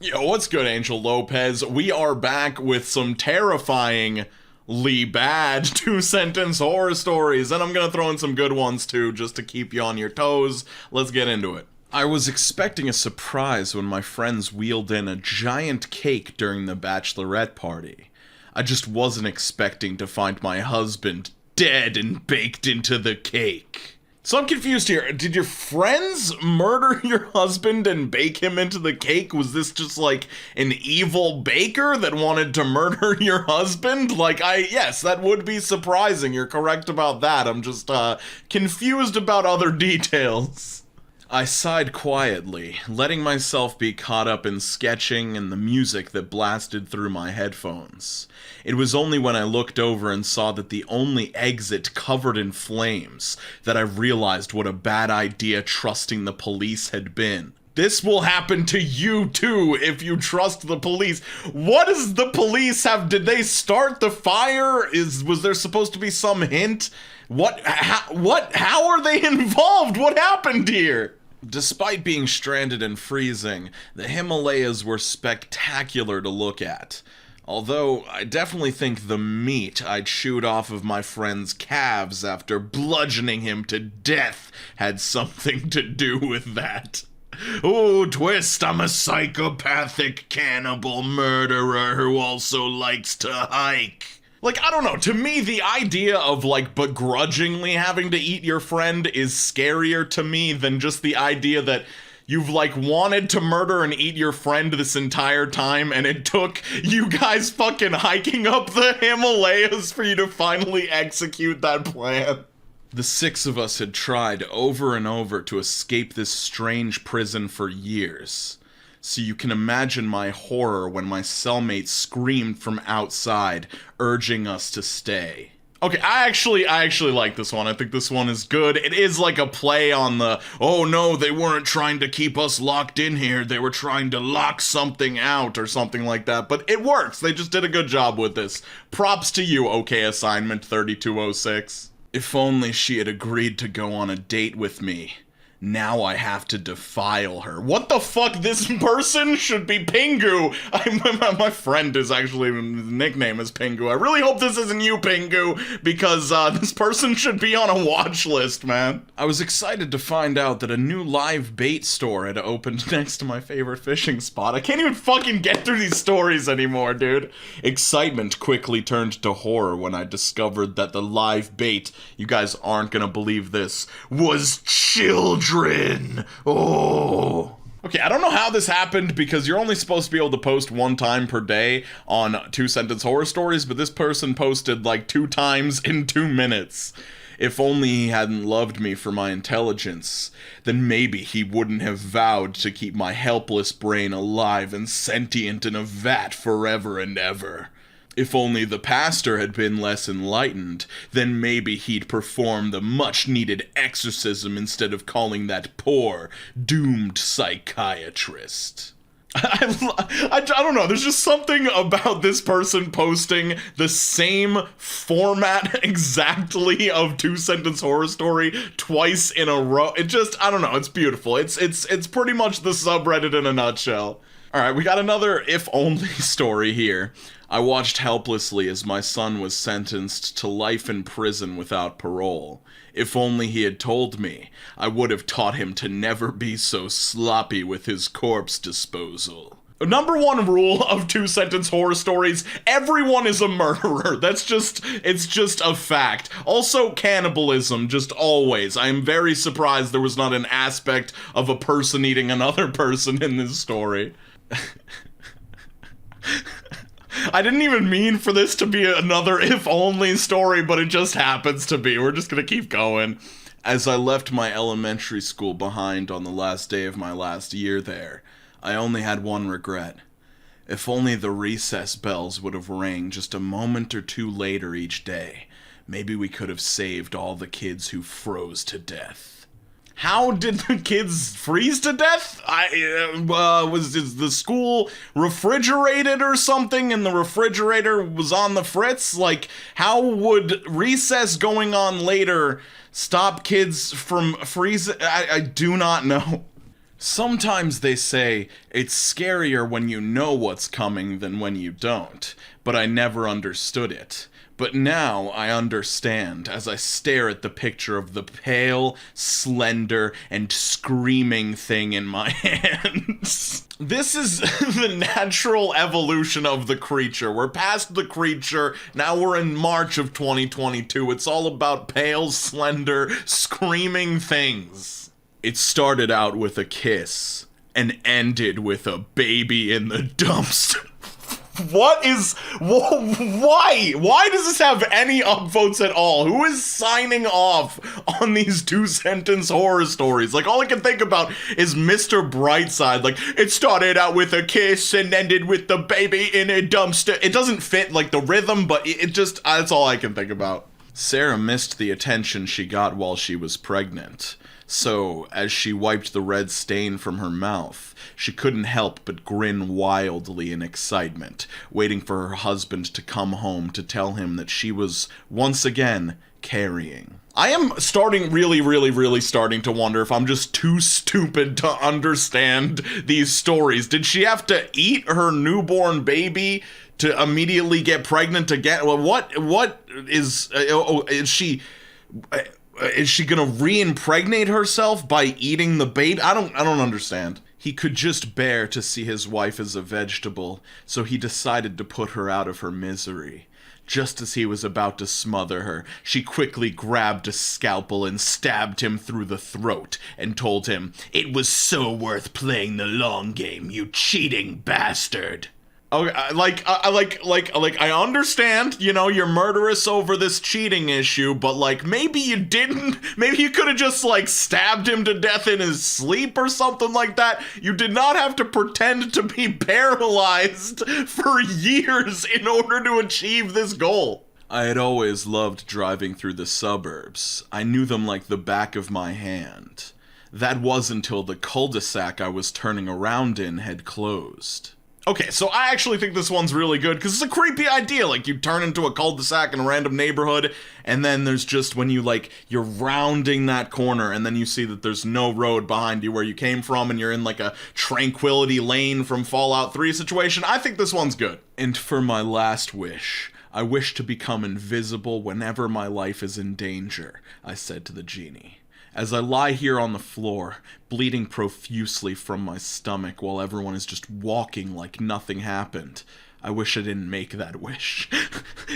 Yo, what's good, Angel Lopez? We are back with some terrifyingly bad two-sentence horror stories, and I'm gonna throw in some good ones too, just to keep you on your toes. Let's get into it. I was expecting a surprise when my friends wheeled in a giant cake during the bachelorette party. I just wasn't expecting to find my husband dead and baked into the cake. So I'm confused here. Did your friends murder your husband and bake him into the cake? Was this just like an evil baker that wanted to murder your husband? Yes, that would be surprising. You're correct about that. I'm just confused about other details. I sighed quietly, letting myself be caught up in sketching and the music that blasted through my headphones. It was only when I looked over and saw that the only exit covered in flames that I realized what a bad idea trusting the police had been. This will happen to you too if you trust the police. What does the police have? Did they start the fire? Was there supposed to be some hint? How are they involved? What happened here? Despite being stranded and freezing, the Himalayas were spectacular to look at. Although, I definitely think the meat I'd chewed off of my friend's calves after bludgeoning him to death had something to do with that. Oh, twist, I'm a psychopathic cannibal murderer who also likes to hike. I don't know, to me, the idea of, begrudgingly having to eat your friend is scarier to me than just the idea that you've, wanted to murder and eat your friend this entire time, and it took you guys fucking hiking up the Himalayas for you to finally execute that plan. The six of us had tried over and over to escape this strange prison for years. So you can imagine my horror when my cellmate screamed from outside, urging us to stay. Okay, I actually like this one. I think this one is good. It is like a play on the, oh no, they weren't trying to keep us locked in here. They were trying to lock something out or something like that. But it works. They just did a good job with this. Props to you, OK Assignment 3206. If only she had agreed to go on a date with me. Now I have to defile her. What the fuck? This person should be Pingu. My friend is actually, his nickname is Pingu. I really hope this isn't you, Pingu, because this person should be on a watch list, man. I was excited to find out that a new live bait store had opened next to my favorite fishing spot. I can't even fucking get through these stories anymore, dude. Excitement quickly turned to horror when I discovered that the live bait, you guys aren't gonna believe this, was children. Oh. Okay, I don't know how this happened because you're only supposed to be able to post one time per day on two-sentence horror stories, but this person posted 2 times in 2 minutes. If only he hadn't loved me for my intelligence, then maybe he wouldn't have vowed to keep my helpless brain alive and sentient in a vat forever and ever. If only the pastor had been less enlightened, then maybe he'd perform the much-needed exorcism instead of calling that poor, doomed psychiatrist. I don't know, there's just something about this person posting the same format exactly of two-sentence horror story twice in a row. It just, I don't know, it's beautiful. It's pretty much the subreddit in a nutshell. Alright, we got another if-only story here. I watched helplessly as my son was sentenced to life in prison without parole. If only he had told me, I would have taught him to never be so sloppy with his corpse disposal. Number one rule of two-sentence horror stories, everyone is a murderer. It's just a fact. Also, cannibalism, just always. I am very surprised there was not an aspect of a person eating another person in this story. I didn't even mean for this to be another if-only story, but it just happens to be. We're just gonna keep going. As I left my elementary school behind on the last day of my last year there, I only had one regret. If only the recess bells would have rang just a moment or two later each day, maybe we could have saved all the kids who froze to death. How did the kids freeze to death? Was the school refrigerated or something and the refrigerator was on the fritz? How would recess going on later stop kids from freezing? I do not know. Sometimes they say it's scarier when you know what's coming than when you don't, but I never understood it. But now I understand as I stare at the picture of the pale, slender, and screaming thing in my hands. This is the natural evolution of the creature. We're past the creature, now we're in March of 2022. It's all about pale, slender, screaming things. It started out with a kiss and ended with a baby in the dumpster. Why? Why does this have any upvotes at all? Who is signing off on these 2-sentence horror stories? Like, all I can think about is Mr. Brightside. Like, it started out with a kiss and ended with the baby in a dumpster. It doesn't fit, like, the rhythm, but it just, that's all I can think about. Sarah missed the attention she got while she was pregnant. So, as she wiped the red stain from her mouth, she couldn't help but grin wildly in excitement, waiting for her husband to come home to tell him that she was, once again, carrying. I am really starting to wonder if I'm just too stupid to understand these stories. Did she have to eat her newborn baby to immediately get pregnant again? Well, what is she... Is she gonna re-impregnate herself by eating the baby? I don't understand. He could just bear to see his wife as a vegetable, so he decided to put her out of her misery. Just as he was about to smother her, she quickly grabbed a scalpel and stabbed him through the throat and told him, "It was so worth playing the long game, you cheating bastard." Okay, I understand, you know, you're murderous over this cheating issue, but, like, maybe you didn't, maybe you could have just, like, stabbed him to death in his sleep or something like that. You did not have to pretend to be paralyzed for years in order to achieve this goal. I had always loved driving through the suburbs. I knew them like the back of my hand. That was until the cul-de-sac I was turning around in had closed. Okay, so I actually think this one's really good, because it's a creepy idea. Like, you turn into a cul-de-sac in a random neighborhood, and then there's just when you, like, you're rounding that corner, and then you see that there's no road behind you where you came from, and you're in, like, a Tranquility Lane from Fallout 3 situation. I think this one's good. And for my last wish, I wish to become invisible whenever my life is in danger, I said to the genie. As I lie here on the floor, bleeding profusely from my stomach while everyone is just walking like nothing happened, I wish I didn't make that wish.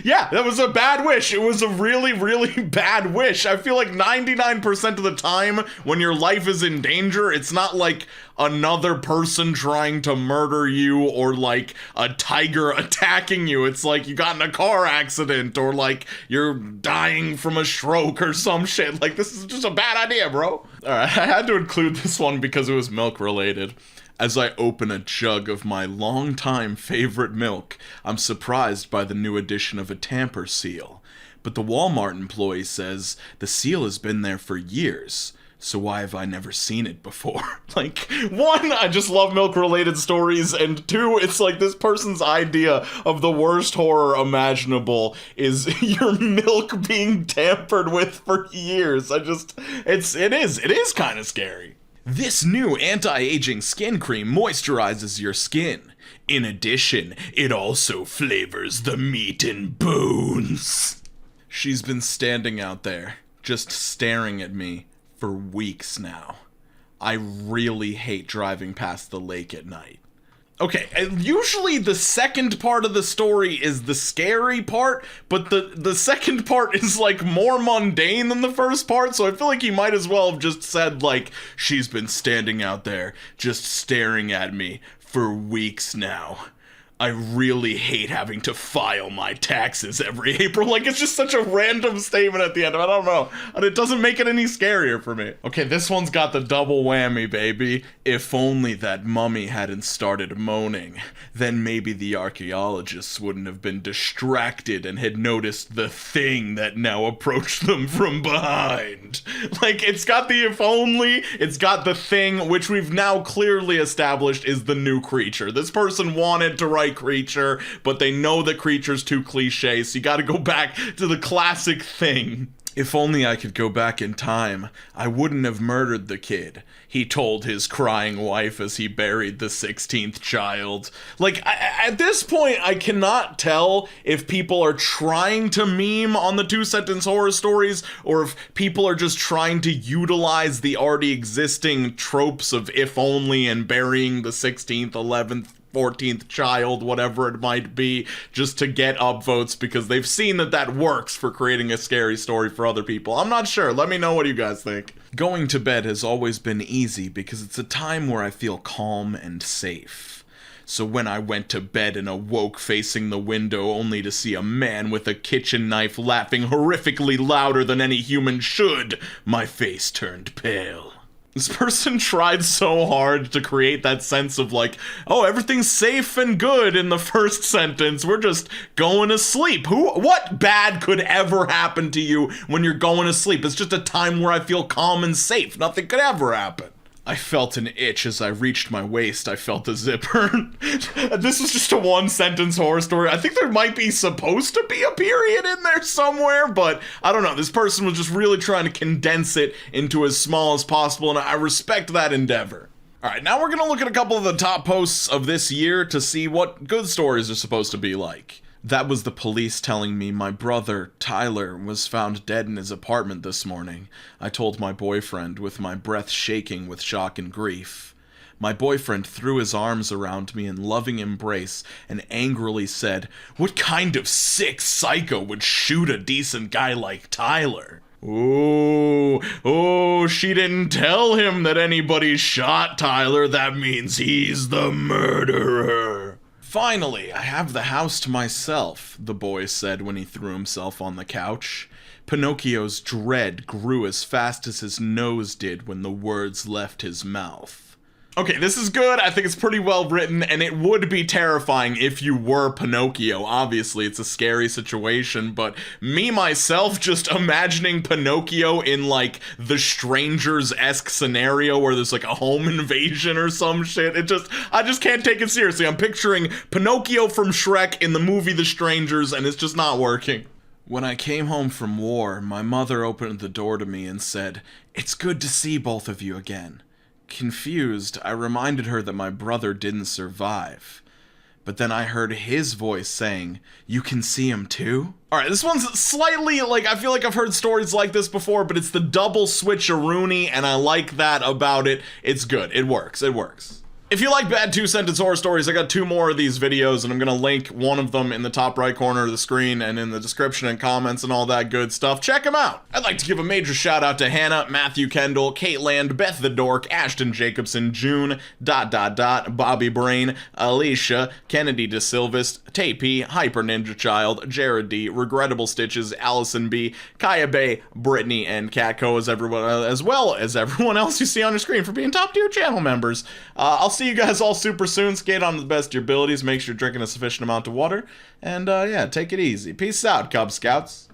Yeah, that was a bad wish. It was a really bad wish. I feel like 99% of the time when your life is in danger, it's not like another person trying to murder you or like a tiger attacking you. It's like you got in a car accident or like you're dying from a stroke or some shit. Like, this is just a bad idea, bro. Alright, I had to include this one because it was milk related. As I open a jug of my longtime favorite milk, I'm surprised by the new addition of a tamper seal. But the Walmart employee says the seal has been there for years, so why have I never seen it before? Like, one, I just love milk-related stories, and two, it's like this person's idea of the worst horror imaginable is your milk being tampered with for years. It is kind of scary. This new anti-aging skin cream moisturizes your skin. In addition, it also flavors the meat and bones. She's been standing out there, just staring at me, for weeks now. I really hate driving past the lake at night. Okay, usually the second part of the story is the scary part, but the second part is, like, more mundane than the first part, so I feel like he might as well have just said, like, she's been standing out there, just staring at me for weeks now. I really hate having to file my taxes every April. Like, it's just such a random statement at the end. I don't know. And it doesn't make it any scarier for me. Okay, this one's got the double whammy, baby. If only that mummy hadn't started moaning, then maybe the archaeologists wouldn't have been distracted and had noticed the thing that now approached them from behind. Like, it's got the if only, it's got the thing, which we've now clearly established is the new creature. This person wanted to write creature, but they know the creature's too cliche, so you gotta go back to the classic thing. If only I could go back in time, I wouldn't have murdered the kid, he told his crying wife as he buried the 16th child. Like, at this point, I cannot tell if people are trying to meme on the two-sentence horror stories, or if people are just trying to utilize the already existing tropes of if only and burying the 16th, 11th, 14th child, whatever it might be, just to get upvotes because they've seen that that works for creating a scary story for other people. I'm not sure. Let me know what you guys think. Going to bed has always been easy because it's a time where I feel calm and safe. So when I went to bed and awoke facing the window only to see a man with a kitchen knife laughing horrifically louder than any human should, my face turned pale. This person tried so hard to create that sense of like, oh, everything's safe and good in the first sentence. We're just going to sleep. What bad could ever happen to you when you're going to sleep? It's just a time where I feel calm and safe. Nothing could ever happen. I felt an itch as I reached my waist. I felt a zipper. This was just a one-sentence horror story. I think there might be supposed to be a period in there somewhere, but I don't know. This person was just really trying to condense it into as small as possible, and I respect that endeavor. Alright, now we're gonna look at a couple of the top posts of this year to see what good stories are supposed to be like. That was the police telling me my brother, Tyler, was found dead in his apartment this morning. I told my boyfriend, with my breath shaking with shock and grief. My boyfriend threw his arms around me in loving embrace and angrily said, "What kind of sick psycho would shoot a decent guy like Tyler?" Oh, she didn't tell him that anybody shot Tyler. That means he's the murderer. Finally, I have the house to myself, the boy said when he threw himself on the couch. Pinocchio's dread grew as fast as his nose did when the words left his mouth. Okay, this is good. I think it's pretty well written, and it would be terrifying if you were Pinocchio. Obviously, it's a scary situation, but me, myself, just imagining Pinocchio in, like, the Strangers-esque scenario where there's, like, a home invasion or some shit. I just can't take it seriously. I'm picturing Pinocchio from Shrek in the movie The Strangers, and it's just not working. When I came home from war, my mother opened the door to me and said, "It's good to see both of you again." Confused, I reminded her that my brother didn't survive. But then I heard his voice saying, "You can see him too?" Alright, this one's slightly, like, I feel like I've heard stories like this before, but it's the double switcheroonie, and I like that about it. It's good. It works. It works. If you like bad two-sentence horror stories, I got 2 more of these videos, and I'm gonna link one of them in the top right corner of the screen and in the description and comments and all that good stuff. Check them out! I'd like to give a major shout out to Hannah, Matthew Kendall, Kate Land, Beth the Dork, Ashton Jacobson, June, ... Bobby Brain, Alicia, Kennedy DeSilvis, Tapey, Hyper Ninja Child, Jared D, Regrettable Stitches, Allison B, Kaya Bay, Brittany, and Catco, as well as everyone else you see on your screen for being top-tier channel members. I'll see you guys all super soon. Skate on to the best of your abilities. Make sure you're drinking a sufficient amount of water. And, yeah, take it easy. Peace out, Cub Scouts.